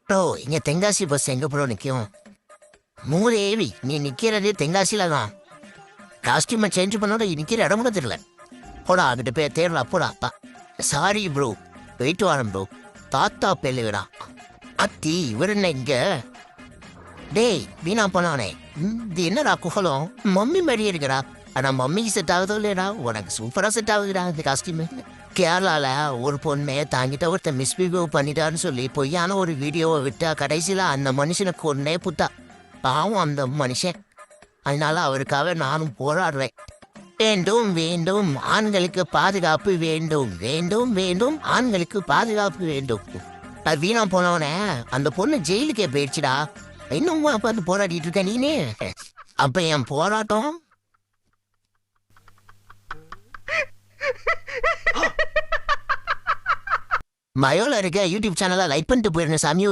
Bro இங்கே Tenkasi bus எங்கே bro நிற்கும்? மூதேவி நீ நிற்கிறது தென்காசியில் தான். காஸ்டியூமை சேஞ்ச் பண்ணோட நிற்கிற இடம் கூட தெரியல. போடா அங்கிட்ட போய் தேடலாம் போடா அப்பா. சாரி ப்ரோ, வெயிட் வரேன் ப்ரோ. தாத்தா பெல்லுடா அத்தி இவர் என்ன இங்கே? டேய் வீணா போனானே, இது என்னடா குகலம் மம்மி மாதிரியே இருக்குடா. ஆனால் மம்மிக்கு செட் ஆகுதோ இல்லையடா, உனக்கு சூப்பராக செட் ஆகுதுடா இந்த காஸ்டியூமு. கேரளாவில் ஒரு பொண்ணை தாங்கிட்ட ஒருத்தன் மிஸ்பிஹேவ் பண்ணிட்டான்னு சொல்லி பொய்யான ஒரு வீடியோவை விட்டா கடைசியில் அந்த மனுஷனை கொன்னே புட்டா. பாவம் அந்த மனுஷன். அதனால அவருக்காக நானும் போராடுறேன். வேண்டும் வேண்டும் ஆண்களுக்கு பாதுகாப்பு வேண்டும், வேண்டும் வேண்டும் ஆண்களுக்கு பாதுகாப்பு வேண்டும். அது வீணா போனவனே அந்த பொண்ணு ஜெயிலுக்கே போயிடுச்சுடா. இன்னும் பார்த்து போராடிட்டு இருக்க நீனே. அப்ப என் போராட்டம் மயோல இருக்க யூடியூப் சேனலை லைக் பண்ணிட்டு போயிருந்தேன் சாமியோ.